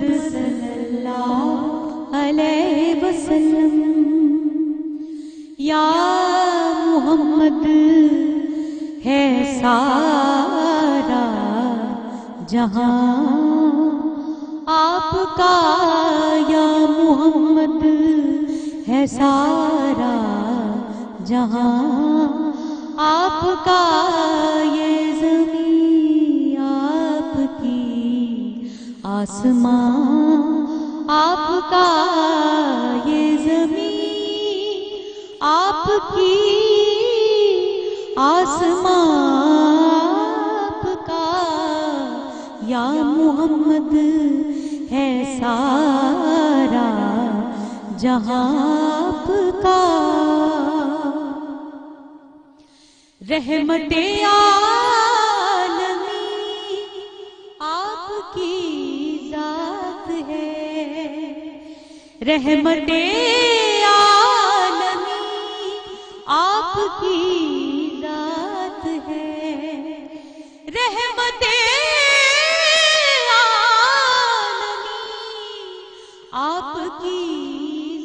محمد صلی اللہ علیہ وسلم. یا محمد ہے سارا جہاں آپ کا، یا محمد ہے سارا جہاں آپ کا. یہ زمین آپ کی، آسمان آپ کا. یہ زمین آپ کی، آسمان آپ کا. یا محمد ہے سارا جہاں آپ کا. رحمت عالمی آپ کی ذات ہے. رحمت عالمی آپ کی ذات ہے. رحمت عالمی آپ کی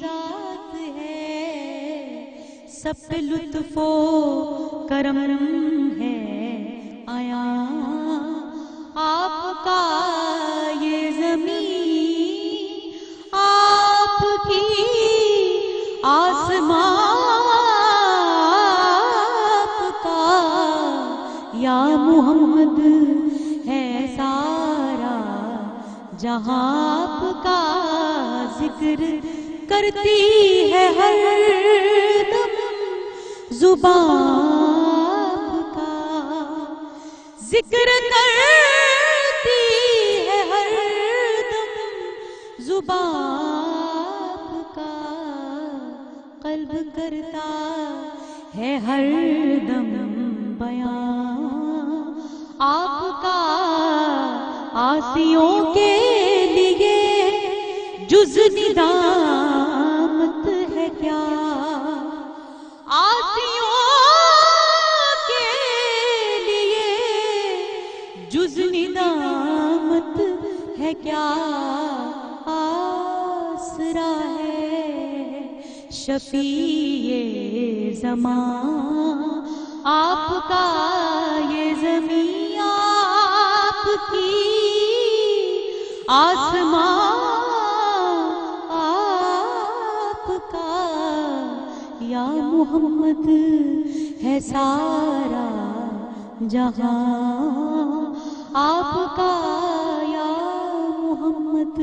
ذات ہے. سب پہ لطف و کرم ہے آیا آپ کا. یہ زمین آپ کی، آسمان آپ کا. یا محمد ہے سارا جہاں آپ کا. ذکر کرتی ہے ہر دم زبان آپ کا. ذکر کرتی ہے ہر دم زبان آپ کا. قلب کرتا ہے ہر دم بیان آپ کا. عاصیوں کے لیے جز ندامت ہے کیا. عاصیوں کے لیے جز ندامت ہے کیا. آسرا ہے شفیع زمان آپ کا. یہ زمین آپ کی، آسمان آپ کا. یا محمد ہے سارا جہاں آپ کا. یا محمد،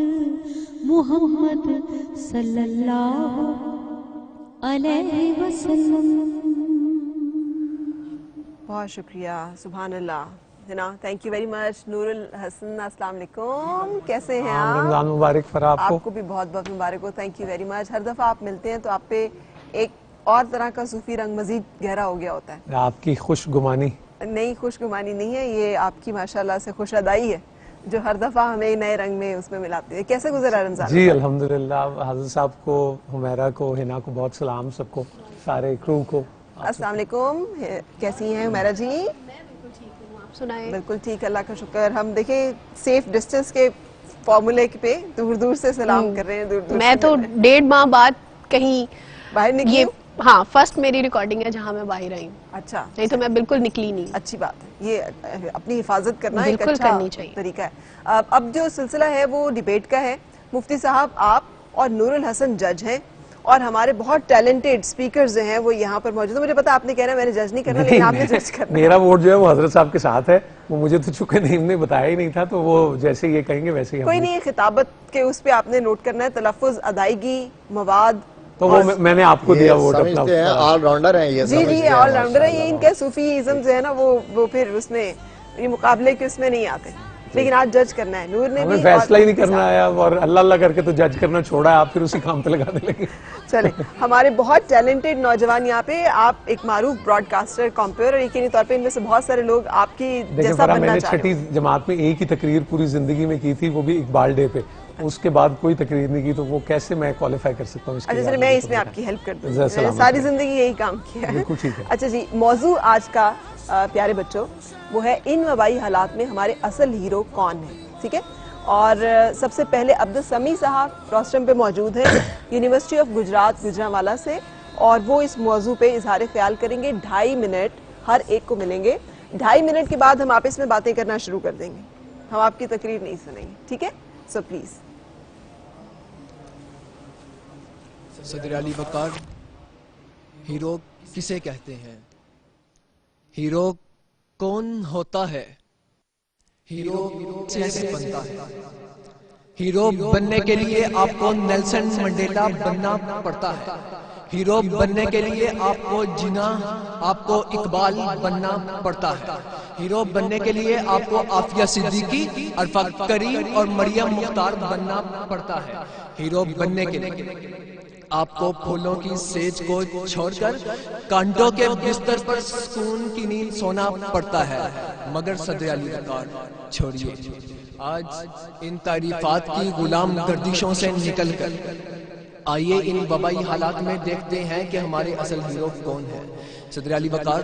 محمد صلی اللہ علیہ وسلم. بہت شکریہ. سبحان اللہ. Thank you very much. Noor al-Hasan, السلام علیکم، کیسے ہیں آپ؟ رمضان مبارک فرا آپ کو بھی بہت بہت مبارک ہو. Thank you very much. ہر دفعہ آپ ملتے ہیں تو آپ پہ ایک اور طرح کا صوفی رنگ مزید گہرا ہو گیا ہوتا ہے. آپ کی خوش گمانی نہیں، خوش گمانی نہیں ہے یہ، آپ کی ماشاءاللہ سے خوش ادائی ہے جو ہر دفعہ ہمیں نئے رنگ میں اس میں ملاتی ہے. کیسے گزرا رمضان؟ جی الحمدللہ. حضرت صاحب کو، حمیرہ کو، ہنا کو بہت سلام، سب کو، سارے کرو کو. السلام علیکم، کیسی ہیں حمیرہ جی؟ بالکل ٹھیک، اللہ کا شکر. ہم دیکھیں سیف ڈسٹنس کے فارمولے پہ دور دور سے سلام کر رہے ہیں. دور دور میں تو 1.5 ماہ بعد کہیں باہر نکلی. ہاں، فرسٹ میری ریکارڈنگ ہے جہاں میں باہر آئی ہوں. اچھا، نہیں تو میں بالکل نکلی نہیں. اچھی بات ہے. یہ اپنی حفاظت کرنا ایک بالکل اچھا کرنی چاہیے طریقہ ہے. اب جو سلسلہ ہے وہ ڈیبیٹ کا ہے. مفتی صاحب، آپ اور نور الحسن جج ہیں اور ہمارے بہت ٹیلنٹڈ سپیکرز ہیں وہ یہاں پر موجود ہیں. مجھے پتا آپ نے کہنا میں نے جج نہیں کرنا، لیکن آپ نے جج کرنا. میرا ووٹ جو ہے وہ حضرت صاحب کے ساتھ ہے. وہ مجھے تو چونکہ نیم نے بتایا ہی نہیں تھا، تو وہ جیسے یہ کہیں گے ویسے ہی. کوئی نہیں، خطابت کے اس پہ آپ نے نوٹ کرنا ہے، تلفظ، ادائیگی، مواد. تو وہ میں نے آپ کو دیا ووٹ اپنا. سمجھتے ہیں آل راؤنڈر ہیں یہ. جی جی، آل راؤنڈر ہیں یہ. ان کے صوفی ازم جو ہے نا وہ پھر اس میں یہ مقابلے کے اس میں نہیں آتے. لیکن آج جج کرنا ہے. نور نے بھی فیصلہ ہی نہیں کرنا ہے اور اللہ اللہ کر کے تو جج کرنا چھوڑا ہے. آپ پھر اسی کام پہ لگانے لگے. چلیں، ہمارے بہت ٹیلنٹڈ نوجوان یہاں پہ. آپ ایک معروف براڈ کاسٹر، کمپیور، اور یقینی طور پہ ان میں سے بہت سارے لوگ آپ کی جیسا بننا میں نے چاہ رہے ہیں. 6ٹھی جماعت میں ایک ہی تقریر پوری زندگی میں کی تھی، وہ بھی اقبال ڈے پہ. اس کے بعد کوئی تقریر نہیں کی، تو وہ کیسے میں کوالیفائی کر سکتا ہوں؟ اچھا چلے، میں اس میں آپ کی ہیلپ کر دوں. ساری زندگی یہی کام کیا ہے. بالکل ٹھیک ہے. اچھا جی، موضوع آج کا پیارے بچوں وہ ہے ان وبائی حالات میں ہمارے اصل ہیرو کون ہے. ٹھیک ہے، اور سب سے پہلے عبدالسمی صاحب روسٹرم پہ موجود ہیں یونیورسٹی آف گجرات گجرانوالہ سے، اور وہ اس موضوع پہ اظہار خیال کریں گے. 2.5 منٹ ہر ایک کو ملیں گے. 2.5 منٹ کے بعد ہم آپس میں باتیں کرنا شروع کر دیں گے. ہم آپ کی تقریر نہیں سنیں گے، ٹھیک ہے؟ So please. صدر علی وقار، ہیرو کسے کہتے ہیں؟ ہیرو کون ہوتا ہے؟ ہیرو کیسے بنتا ہے؟ ہیرو بننے کے لیے آپ کو نیلسن منڈیلا بننا پڑتا ہے. ہیرو بننے کے لیے آپ کو جینا، آپ کو اقبال بننا پڑتا ہے. ہیرو بننے کے لیے آپ کو عافیہ صدیقی، عرفہ کریم اور مریم مختار بننا پڑتا ہے. ہیرو بننے کے لیے آپ کو پھولوں کی سیج کو چھوڑ کر کانٹوں کے بستر پر سکون کی نیند سونا پڑتا ہے. مگر صدر علی وقار چھوڑیے، آج ان تعریفات کی غلام گردشوں سے نکل کر آئیے ان وبائی حالات میں دیکھتے ہیں کہ ہمارے اصل ہیرو کون ہے. صدر علی وقار،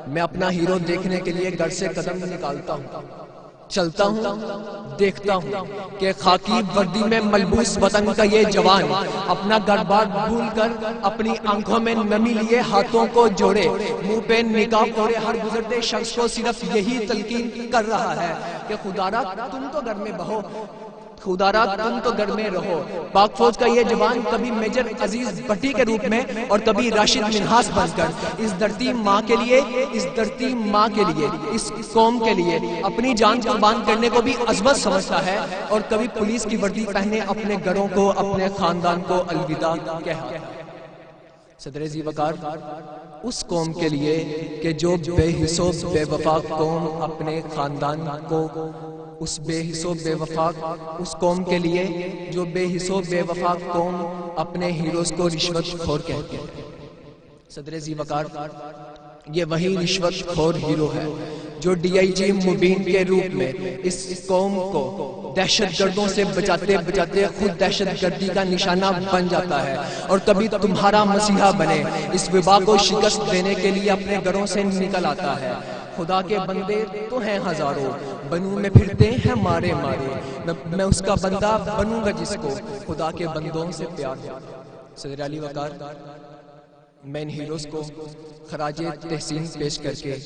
میں اپنا ہیرو دیکھنے کے لیے گھر سے قدم نکالتا ہوں، چلتا ہوں، دیکھتا ہوں کہ خاکی وردی میں ملبوس وطن کا یہ جوان اپنا گھر بار بھول کر اپنی آنکھوں میں نمی لیے ہاتھوں کو جوڑے، منہ پہ نقاب اوڑے ہر گزرتے شخص کو صرف یہی تلقین کر رہا ہے کہ خدارا تم تو گھر میں بہو، خدارا تم تو گھر میں رہو. پاک فوج کا یہ جوان کبھی میجر عزیز بھٹی کے روپ میں اور کبھی راشد منہاس بن کر اس دھرتی ماں کے لیے، اس دھرتی ماں کے لیے، اس قوم کے لیے اپنی جان قربان کرنے کو بھی عظمت سمجھتا ہے، اور کبھی پولیس کی وردی پہنے اپنے گھروں کو، اپنے خاندان کو الوداع کہا. صدر ذی وقار، اس قوم کے لیے کہ جو بے حس و بے وفا قوم اپنے خاندان کو، اس بے حس و بے وفا اس قوم کے لیے جو بے حس و بے وفا قوم اپنے ہیروز کو رشوت خور کہتے ہیں. صدر ذی وقار، یہ وہی رشوت خور ہیرو ہے جو ڈی آئی جی مبین کے روپ میں اس قوم کو دہشت گردوں سے بچاتے بچاتے خود دہشت گردی کا نشانہ بن جاتا ہے، اور کبھی تمہارا مسیحا بنے اس وبا کو شکست دینے کے لیے اپنے گھروں سے نکل آتا ہے. خدا کے بندے تو ہیں ہزاروں، بنوں میں پھرتے ہیں مارے مارے، میں اس کا بندہ بنوں گا جس کو خدا کے بندوں سے پیار ہو. صدر علی وقار، میں ان ہیروز کو خراج تحسین پیش کر کے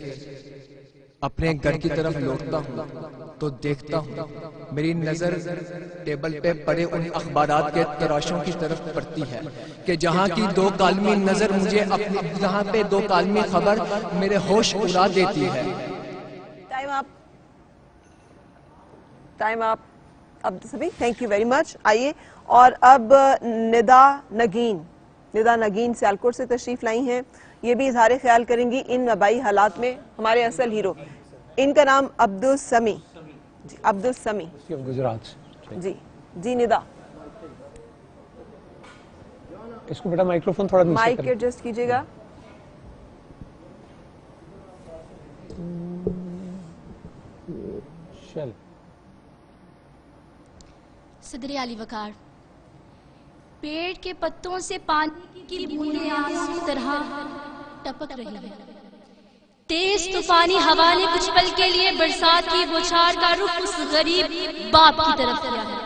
اپنے گھر کی طرف لوٹتا ہوں تو دیکھتا ہوں میری نظر ٹیبل پہ پڑے ان اخبارات کے تراشوں کی طرف پڑتی ہے کہ جہاں کی 2 کالمی نظر مجھے اپنی، جہاں پہ 2 کالمی خبر میرے ہوش اڑا دیتی ہے. ٹائم آپ عبدالسمی، تھینک یو ویری مچ. آئیے اور اب ندا نگین سیالکوٹ سے تشریف لائی ہیں. یہ بھی اظہار خیال کریں گی ان وبائی حالات میں. ہمارے اصل ہیرو، ان کا نام عبدالسمی، جی عبدالسمی گجرات. جی ندا، اس کو بیٹا مائکروفون تھوڑا نیچے مائک ایڈجسٹ کیجئے گا. صدر علی وقار، پیڑ کے پتوں سے پانی کی بوندیں آنسو کی طرح ٹپک رہی ہیں. تیز طوفانی ہوا نے کچھ پل کے لیے برسات کی بوچھار کا رخ اس غریب باپ کی طرف کیا ہے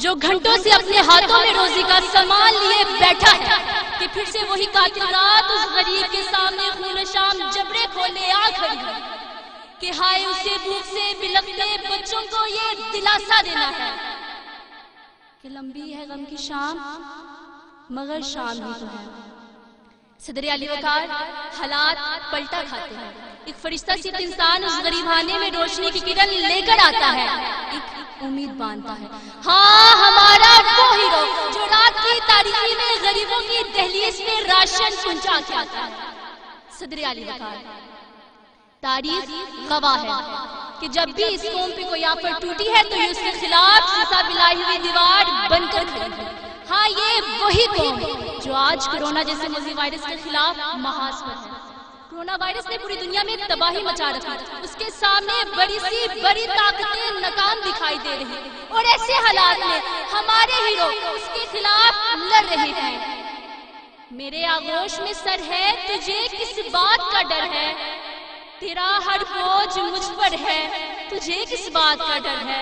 جو گھنٹوں سے اپنے ہاتھوں میں روزی کا سامان لیے بیٹھا ہے کہ پھر سے وہی قاتل رات اس غریب کے سامنے خون شام جبرے کھولے آ کھڑی ہے کہ ہائے اسے بھوک سے بلکتے بچوں کو یہ دلاسا دینا ہے کہ لمبی ہے غم کی شام مگر شام ہی تو ہے. صدر علی وقار، حالات پلٹا کھاتے ہیں. ایک فرشتہ سی انسان اس غریبانے میں روشنی کی کرن لے کر آتا ہے، ایک امید باندھتا ہے. ہاں، ہمارا وہ ہیرو جو رات کی تاریکی میں غریبوں کی دہلیز میں راشن پہنچا کے آتا ہے. صدر علی وقار، تاریخ گواہ ہے کہ جب بھی اس قوم پہ کوئی آفت ٹوٹی ہے تو یہ اس کے خلاف سزا ملائی ہوئی دیوار بن کر کھڑی ہے. ہاں، یہ وہی قوم جو آج کورونا جیسے مزی وائرس کے خلاف محاذ پر ہے. کورونا وائرس نے پوری دنیا میں تباہی مچا رکھی. اس کے سامنے بڑی سی بڑی طاقتیں ناکام دکھائی دے رہی ہیں اور ایسے حالات میں ہمارے ہیرو اس کے خلاف لڑ رہے ہیں. میرے آغوش میں سر ہے، تجھے کس بات کا ڈر ہے؟ تیرا ہر بوجھ مجھ پر ہے، تجھے کس بات کا ڈر ہے؟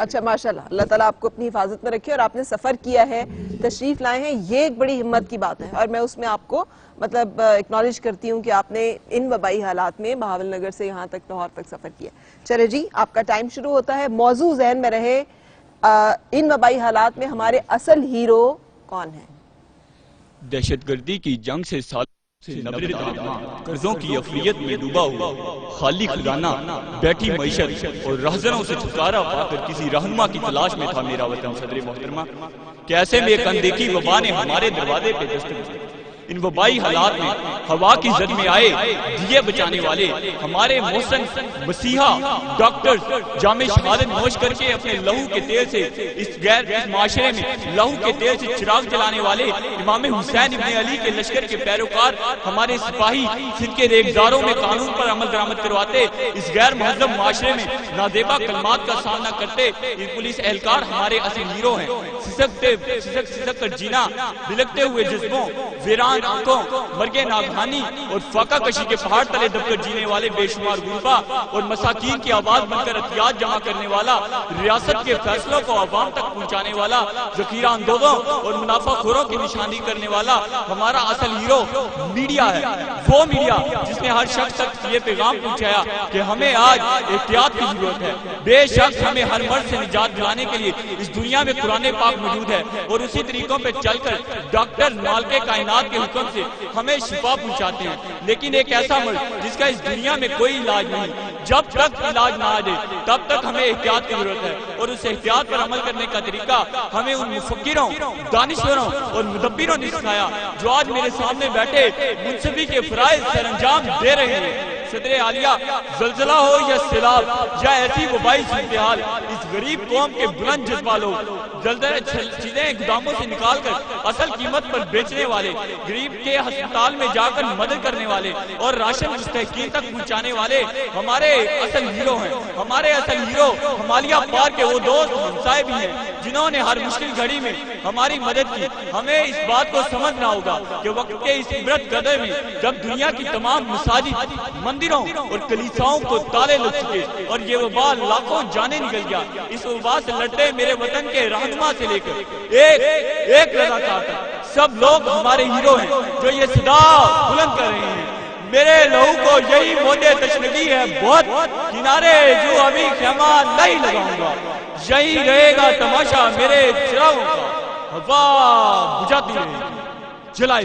اچھا ماشاءاللہ، اللہ تعالیٰ آپ کو اپنی حفاظت میں رکھے. اور آپ نے سفر کیا ہے، تشریف لائے ہیں، یہ ایک بڑی ہمت کی بات ہے اور میں اس میں آپ کو مطلب اکنالج کرتی ہوں کہ آپ نے ان وبائی حالات میں بہاول نگر سے یہاں تک لاہور تک سفر کیا. چلے جی، آپ کا ٹائم شروع ہوتا ہے. موضوع ذہن میں رہے، ان وبائی حالات میں ہمارے اصل ہیرو کون ہیں؟ دہشت گردی کی جنگ سے سال سے نبرد آدما، قرضوں کی افلیت میں ڈوبا ہوا، خالی خزانہ، بیٹھی معیشت اور رہزنوں سے چھٹکارا پا کر کسی رہنما کی تلاش میں تھا میرا وطن صدر محترمہ کہ ایسے میں ایک اندیکھی وبا نے ہمارے دروازے پہ دستک دی. ان وبائی حالات میں ہوا کی زد میں آئے دیے بچانے والے ہمارے محسن مسیحا ڈاکٹر جامع شہادت نوش کر کے اپنے لہو کے تیل سے اس معاشرے میں لہو کے تیل سے چراغ جلانے والے امام حسین ابن علی کے لشکر کے پیروکار ہمارے سپاہی جن کے ریگزاروں میں قانون پر عمل درآمد کرواتے اس غیر مہذب معاشرے میں نادیبا کلمات کا سامنا کرتے یہ پولیس اہلکار ہمارے اصل ہیرو ہیں. سسک کر جینا، بلکتے ہوئے جذبوں، ویران آنکھوں، مرگے ناگہانی اور فاقہ کشی کے پہاڑ تلے دب کر جینے والے بے شمار غربا اور مساکین کی آواز بن کر عطیات جمع کرنے والا، ریاست کے فیصلوں کو عوام تک پہنچانے والا، ذخیرہ اندوزوں اور منافع خوروں کی نشاندہی کرنے والا ہمارا اصل ہیرو میڈیا ہے. وہ میڈیا جس نے ہر شخص تک یہ پیغام پہنچایا کہ ہمیں آج احتیاط کی ضرورت ہے. بے شک ہمیں ہر مرض سے نجات دلانے کے لیے اس دنیا میں قرآن پاک موجود ہے اور اسی طریقوں پہ چل کر ڈاکٹر مالک کائنات کے حکم سے ہمیں شفا پہنچاتے ہیں. لیکن ایک ایسا مرض جس کا اس دنیا میں کوئی علاج نہیں، جب تک علاج نہ آ جائے تب تک ہمیں احتیاط کی ضرورت ہے اور اس احتیاط پر عمل کرنے کا طریقہ ہمیں ان مفکروں، دانشوروں اور مدبروں نے سکھایا جو آج میرے سامنے بیٹھے منصفی کے فرائض سر انجام دے رہے ہیں. صدر عالیہ، زلزلہ ہو یا سیلاب یا ایسی وبائی صورتحال، اس غریب قوم کے بلند جذبہ لوگ جلدر چیزیں گوداموں سے نکال کر اصل قیمت پر بیچنے والے، غریب کے ہسپتال میں جا کر مدد کرنے والے اور راشن مستحقین تک پہنچانے والے ہمارے اصل ہیرو ہیں. ہمارے اصل ہیرو ہمالیہ پار کے وہ دوست ہمسائے بھی ہیں جنہوں نے ہر مشکل گھڑی میں ہماری مدد کی. ہمیں اس بات کو سمجھنا ہوگا کہ وقت کے اس عبرت قدر میں جب دنیا کی تمام مساجد، مندروں اور کلیساؤں کو تالے لگ چکے اور یہ وبا لاکھوں جانے نکل گیا، اس وبا سے لڑتے میرے وطن کے رہنما سے لے کر ایک رضاکار تک سب لوگ ہمارے ہیرو ہیں جو یہ صدا بلند کر رہے ہیں. میرے لہو کو یہی موجے تشنگی ہے بہت، کنارے جو ابھی خیمہ نہیں لگاؤں گا، یہی رہے گا تماشا میرے چراغوں کا، ہوا بجھاتی رہے گی، جلائی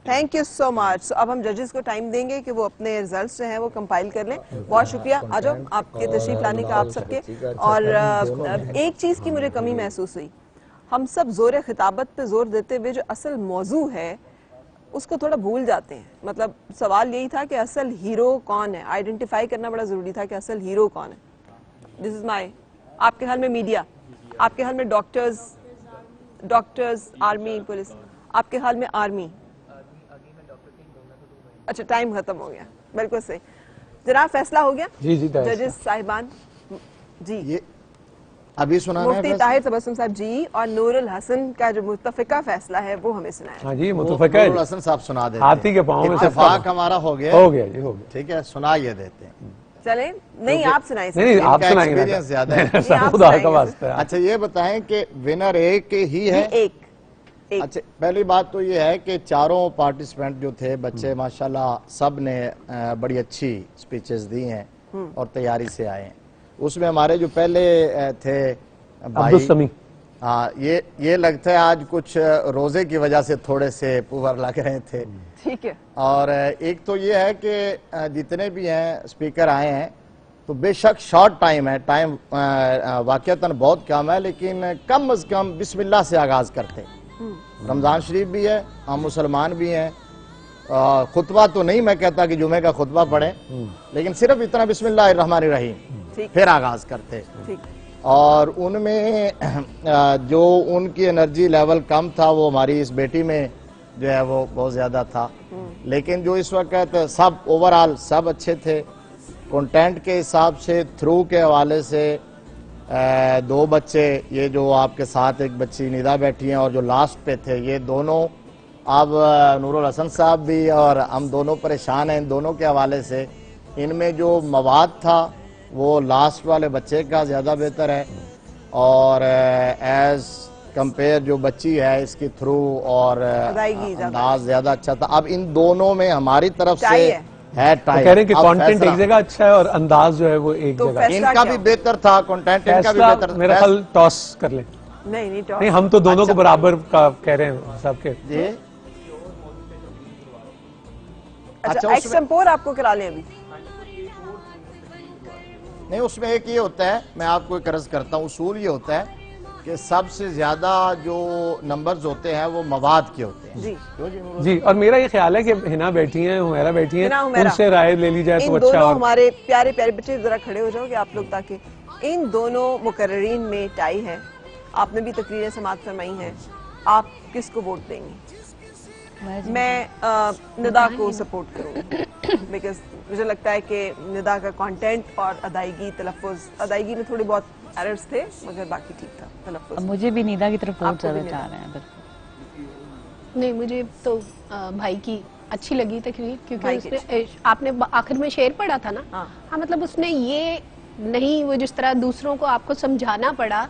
تھینک یو سو مچ. اب ہم ججز کو ٹائم دیں گے کہ وہ اپنے ریزلٹس جو ہیں وہ کمپائل کر لیں. بہت شکریہ. آ جاؤ آپ کے تشریف لانے کا آپ سب کے. اور ایک چیز کی مجھے کمی محسوس ہوئی، ہم سب زور خطابت پہ زور دیتے ہوئے جو اصل موضوع ہے اس کو تھوڑا بھول جاتے ہیں. مطلب سوال یہی تھا کہ اصل ہیرو کون ہے، آئیڈینٹیفائی کرنا بڑا ضروری تھا کہ اصل ہیرو کون ہے. دس از مائی. آپ کے حال میں میڈیا، آپ کے حال میں ڈاکٹرز، آرمی، پولیس، آپ کے حال میں آرمی. اچھا ٹائم ختم ہو گیا، بالکل صحیح. جناب فیصلہ ہو گیا؟ جی ججز صاحبان. جی یہ ابھی سنانا ہے مفتی طاہر تبسم صاحب جی اور نور الحسن کا جو متفقہ فیصلہ ہے وہ ہمیں سنائیں. ہاں جی متفقہ نور الحسن صاحب سنا دیتے ہیں. ہاتھی کے پاؤں میں اتفاق ہمارا ہو گیا جی ہو گیا. ٹھیک ہے، سنا یہ دیتے ہیں. چلیں نہیں آپ سنائیں. نہیں آپ سنائیں گے، ایکسپیرینس زیادہ ہے. خدا کا واسطہ ہے. اچھا یہ بتائیں کہ ونر ایک ہی ہے؟ ایک. اچھا پہلی بات تو یہ ہے کہ چاروں پارٹیسپینٹ جو تھے بچے ماشاءاللہ سب نے بڑی اچھی سپیچز دی ہیں اور تیاری سے آئے ہیں. اس میں ہمارے جو پہلے تھے عبدالسمی، ہاں یہ لگتا ہے آج کچھ روزے کی وجہ سے تھوڑے سے پور لگ رہے تھے. ٹھیک ہے. اور ایک تو یہ ہے کہ جتنے بھی ہیں اسپیکر آئے ہیں تو بے شک شارٹ ٹائم ہے، ٹائم واقعتاً بہت کم ہے، لیکن کم از کم بسم اللہ سے آغاز کرتے. رمضان شریف بھی ہے، ہم مسلمان بھی ہیں. خطبہ تو نہیں میں کہتا کہ جمعہ کا خطبہ پڑھیں، لیکن صرف اتنا بسم اللہ الرحمن الرحیم پھر آغاز کرتے. اور ان میں جو ان کی انرجی لیول کم تھا وہ ہماری اس بیٹی میں جو ہے وہ بہت زیادہ تھا. لیکن جو اس وقت سب اوورآل سب اچھے تھے. کنٹینٹ کے حساب سے، تھرو کے حوالے سے، دو بچے یہ جو آپ کے ساتھ ایک بچی ندا بیٹھی ہیں اور جو لاسٹ پہ تھے، یہ دونوں اب نور الحسن صاحب بھی اور ہم دونوں پریشان ہیں ان دونوں کے حوالے سے. ان میں جو مواد تھا وہ لاسٹ والے بچے کا زیادہ بہتر ہے، اور ایز کمپیئر جو بچی ہے اس کی تھرو اور انداز زیادہ اچھا تھا. اب ان دونوں میں ہماری طرف سے ہے ٹائی. کہہ رہے ہیں کہ کانٹینٹ ایک جگہ اچھا ہے اور انداز جو ہے وہ ایک جگہ. ان کا بھی بہتر تھا کانٹینٹ، ان کا بھی بہتر. میرا خیال ٹاس کر لیں. نہیں ہم تو دونوں کو برابر کا کہہ رہے ہیں سب کے. اچھا ایکسٹمپور آپ کو کرا لیں ابھی؟ نہیں، اس میں ایک یہ ہوتا ہے، میں آپ کو ایک عرض کرتا ہوں، اصول یہ ہوتا ہے کہ سب سے زیادہ جو نمبرز ہوتے ہیں وہ مواد کے ہوتے ہیں. جی، اور میرا یہ خیال ہے کہ ہنا بیٹھی ہیں، ہمیرا بیٹھی ہیں، ان سے رائے لے لی جائے تو اچھا. ان دونوں ہمارے پیارے پیارے بچے ذرا کھڑے ہو جاؤ گے آپ لوگ، تاکہ ان دونوں مقررین میں ٹائی ہے. آپ نے بھی تقریریں سماعت فرمائی ہیں، آپ کس کو ووٹ دیں گے؟ میں ندا کو سپورٹ کروں گی، بیکاز مجھے لگتا ہے کہ ندا کا کانٹینٹ اور ادائیگی، تلفظ، ادائیگی میں تھوڑے بہت ایررز تھے مگر باقی ٹھیک تھا تلفظ. مجھے بھی ندا کی طرف بہت زیادہ چاہ رہے ہیں. نہیں، مجھے تو بھائی کی اچھی لگی تقریر، کیونکہ اس نے آپ نے آخر میں شعر پڑھا تھا نا. ہاں مطلب اس نے یہ نہیں، وہ جس طرح دوسروں کو آپ کو سمجھانا پڑا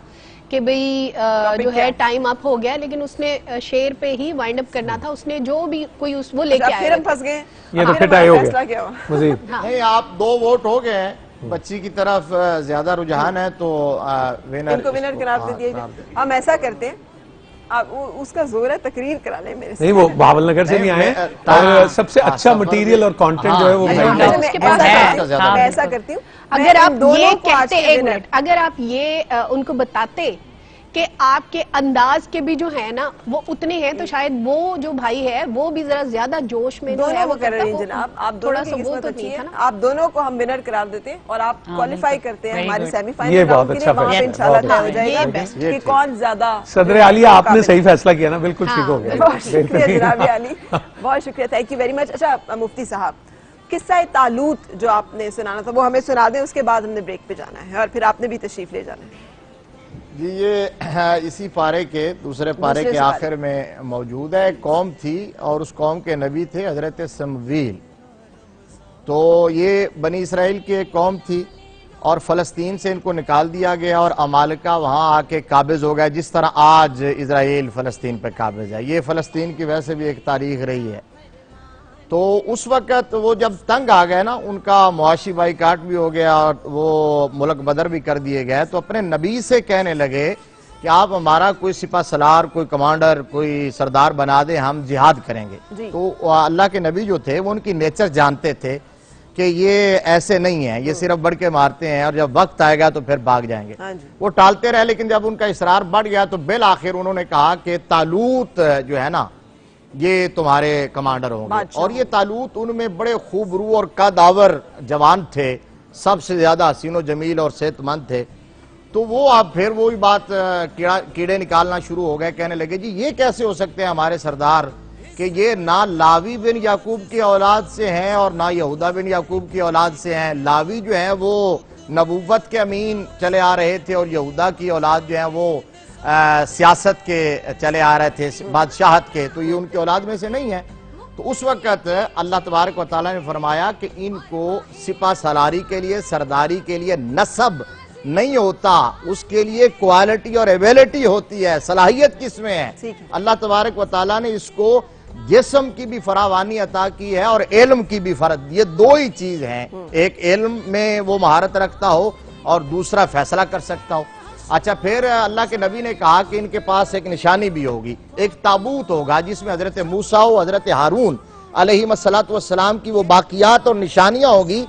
کہ بھئی جو ہے ٹائم اپ ہو گیا، لیکن اس نے شعر پہ ہی وائنڈ اپ کرنا تھا. اس نے جو بھی کوئی وہ لے کے آیا. پھر ہم پھنس گئے، یہ تو پھر ٹائی ہو گیا. نہیں، آپ 2 ووٹ ہو گئے ہیں، بچی کی طرف زیادہ رجحان ہے تو ان کو ونر قرار دے دیے. ہم ایسا کرتے ہیں، اس کا زور ہے تقریر کرا لیں میرے سے. نہیں، وہ بھاول نگر سے بھی آئے ہیں اور سب سے اچھا مٹیریل اور کانٹینٹ جو ہے وہ میں ایسا کرتی ہوں، اگر آپ یہ کہتے، ایک منٹ، اگر آپ یہ ان کو بتاتے کہ آپ کے انداز کے بھی جو ہے نا وہ اتنے ہیں، تو شاید وہ جو بھائی ہے وہ بھی ذرا زیادہ جوش میں دونوں مقررین جناب، آپ دونوں کی قسمت اچھی ہے. آپ دونوں کو ہم ونر قرار دیتے ہیں اور آپ کوالیفائی کرتے ہیں ہماری سیمی فائنل راؤنڈ کے لیے. وہاں پہ انشاءاللہ طے ہو جائے گا کہ کون زیادہ. صدر عالیہ آپ نے صحیح فیصلہ کیا نا، بالکل ٹھیک ہو گیا. بہت شکریہ جناب عالی، بہت شکریہ، تھینک یو ویری مچ. اچھا مفتی صاحب، قصہ طالوت جو آپ نے سنانا تھا وہ ہمیں سنا دیں، اس کے بعد ہم نے بریک پہ جانا ہے اور پھر آپ نے بھی تشریف لے جانا ہے. جی، یہ اسی پارے کے دوسرے پارے کے آخر میں موجود ہے. ایک قوم تھی اور اس قوم کے نبی تھے حضرت سمویل. تو یہ بنی اسرائیل کی ایک قوم تھی اور فلسطین سے ان کو نکال دیا گیا اور عمالقہ وہاں آ کے قابض ہو گئے، جس طرح آج اسرائیل فلسطین پہ قابض ہے. یہ فلسطین کی ویسے بھی ایک تاریخ رہی ہے. تو اس وقت وہ جب تنگ آ گئے نا، ان کا معاشی بائیکاٹ بھی ہو گیا اور وہ ملک بدر بھی کر دیے گئے، تو اپنے نبی سے کہنے لگے کہ آپ ہمارا کوئی سپہ سالار، کوئی کمانڈر، کوئی سردار بنا دیں، ہم جہاد کریں گے. تو اللہ کے نبی جو تھے وہ ان کی نیچر جانتے تھے کہ یہ ایسے نہیں ہیں، یہ صرف بڑھ کے مارتے ہیں اور جب وقت آئے گا تو پھر بھاگ جائیں گے. وہ ٹالتے رہے، لیکن جب ان کا اصرار بڑھ گیا تو بالآخر انہوں نے کہا کہ طالوت جو ہے نا یہ تمہارے کمانڈر ہوں گے. اور یہ طالوت ان میں بڑے خوب رو اور قدآور جوان تھے، سب سے زیادہ حسین و جمیل اور صحت مند تھے. تو وہ اب پھر وہی بات کیڑے نکالنا شروع ہو گئے، کہنے لگے جی یہ کیسے ہو سکتے ہیں ہمارے سردار کہ یہ نہ لاوی بن یعقوب کی اولاد سے ہیں اور نہ یہودا بن یعقوب کی اولاد سے ہیں. لاوی جو ہیں وہ نبوت کے امین چلے آ رہے تھے اور یہودا کی اولاد جو ہیں وہ سیاست کے چلے آ رہے تھے، بادشاہت کے. تو یہ ان کی اولاد میں سے نہیں ہے. تو اس وقت اللہ تبارک و تعالیٰ نے فرمایا کہ ان کو سپہ سالاری کے لیے، سرداری کے لیے نسب نہیں ہوتا، اس کے لیے کوالٹی اور ایبیلٹی ہوتی ہے. صلاحیت کس میں ہے؟ اللہ تبارک و تعالیٰ نے اس کو جسم کی بھی فراوانی عطا کی ہے اور علم کی بھی فرد. یہ دو ہی چیز ہیں، ایک علم میں وہ مہارت رکھتا ہو اور دوسرا فیصلہ کر سکتا ہو. اچھا، پھر اللہ کے نبی نے کہا کہ ان کے پاس ایک نشانی بھی ہوگی، ایک تابوت ہوگا جس میں حضرت موسیٰ و حضرت ہارون علیہ السلام کی وہ باقیات اور نشانیاں ہوگی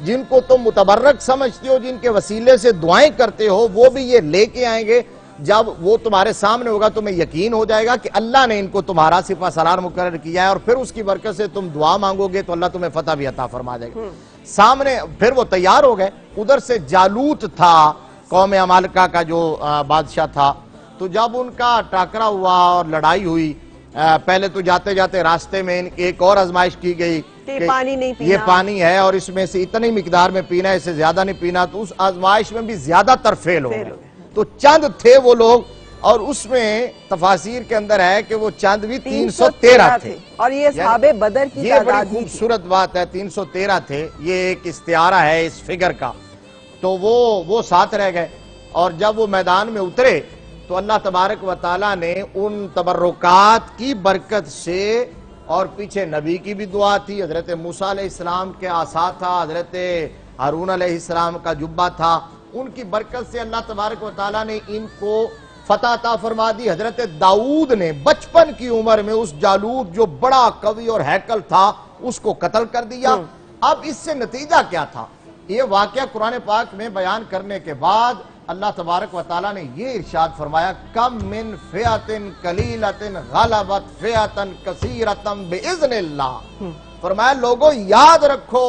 جن کو تم متبرک سمجھتے ہو، جن کے وسیلے سے دعائیں کرتے ہو، وہ بھی یہ لے کے آئیں گے. جب وہ تمہارے سامنے ہوگا تمہیں یقین ہو جائے گا کہ اللہ نے ان کو تمہارا سپہ سالار مقرر کیا ہے، اور پھر اس کی برکت سے تم دعا مانگو گے تو اللہ تمہیں فتح بھی عطا فرما دے گا. سامنے پھر وہ تیار ہو گئے. ادھر سے جالوت تھا، قوم عمالقہ کا جو بادشاہ تھا. تو جب ان کا ٹاکرا ہوا اور لڑائی ہوئی، پہلے تو جاتے جاتے راستے میں ایک اور آزمائش کی گئی کہ پانی نہیں پینا، یہ پانی ہے اور اس میں سے اتنی مقدار میں پینا ہے، اس سے زیادہ نہیں پینا. تو اس آزمائش میں بھی زیادہ تر فیل ہو گئے. تو چند تھے وہ لوگ، اور اس میں تفاسیر کے اندر ہے کہ وہ چند بھی 313 تھے. اور یہ اصحاب بدر کی یہ بڑی خوبصورت بات ہے، 313 تھے. یہ ایک استعارہ ہے اس فگر کا. تو وہ ساتھ رہ گئے، اور جب وہ میدان میں اترے تو اللہ تبارک و تعالیٰ نے ان تبرکات کی برکت سے، اور پیچھے نبی کی بھی دعا تھی، حضرت موسیٰ علیہ السلام کے عصا تھا، حضرت ہارون علیہ السلام کا جبہ تھا، ان کی برکت سے اللہ تبارک و تعالیٰ نے ان کو فتح عطا فرما دی۔ حضرت داؤد نے بچپن کی عمر میں اس جالوت جو بڑا قوی اور ہیکل تھا اس کو قتل کر دیا۔ اب اس سے نتیجہ کیا تھا؟ یہ واقعہ قرآن پاک میں بیان کرنے کے بعد اللہ تبارک و تعالیٰ نے یہ ارشاد فرمایا، کم من فئۃ قلیلۃ غلبت فئۃ کثیرۃ باذن اللہ۔ فرمایا لوگوں یاد رکھو،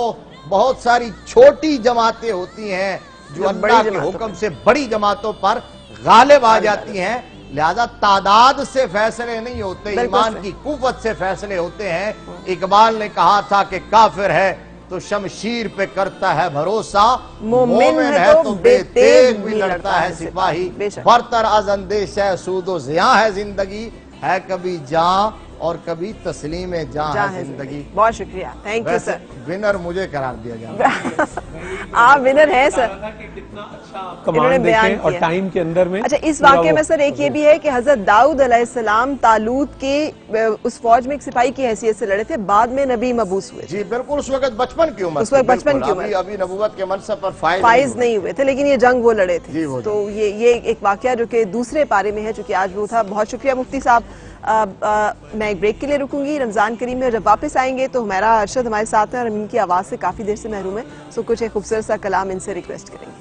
بہت ساری چھوٹی جماعتیں ہوتی ہیں جو اللہ کے حکم سے بڑی جماعتوں پر غالب آ جاتی ہیں، لہذا تعداد سے فیصلے نہیں ہوتے، ایمان کی قوت سے فیصلے ہوتے ہیں۔ اقبال نے کہا تھا کہ کافر ہے تو شمشیر پہ کرتا ہے بھروسہ، مومن ہے تو بے تیغ بھی لڑتا ہے سپاہی، برتر از اندیشہ سود و زیاں ہے زندگی، ہے کبھی جاں اور کبھی تسلیم جاں ہے زندگی۔ بہت شکریہ، تھینک یو سر۔ ونر مجھے قرار دیا جائے۔ آپ ونر ہیں سر، کمانڈ دیکھیں اور ٹائم کے اندر میں۔ اچھا اس واقعے میں سر ایک یہ بھی ہے کہ حضرت داؤد علیہ السلام طالوت کے اس فوج میں ایک سپاہی کی حیثیت سے لڑے تھے، بعد میں نبی مبعوث ہوئے۔ جی بالکل، اس وقت بچپن کی عمر، اس وقت بچپن کی عمر، ابھی نبوت کے منصب پر فائز نہیں ہوئے تھے، لیکن یہ جنگ وہ لڑے تھے۔ تو یہ ایک واقعہ جو کہ دوسرے پارے میں ہے، جو کہ آج وہ تھا۔ بہت شکریہ مفتی صاحب۔ میں ایک بریک کے لیے رکوں گی، رمضان کریم میں جب واپس آئیں گے تو ہمارا ارشد ہمارے ساتھ ہیں اور ہم ان کی آواز سے کافی دیر سے محروم ہیں، سو کچھ ایک خوبصورت سا کلام ان سے ریکویسٹ کریں گے۔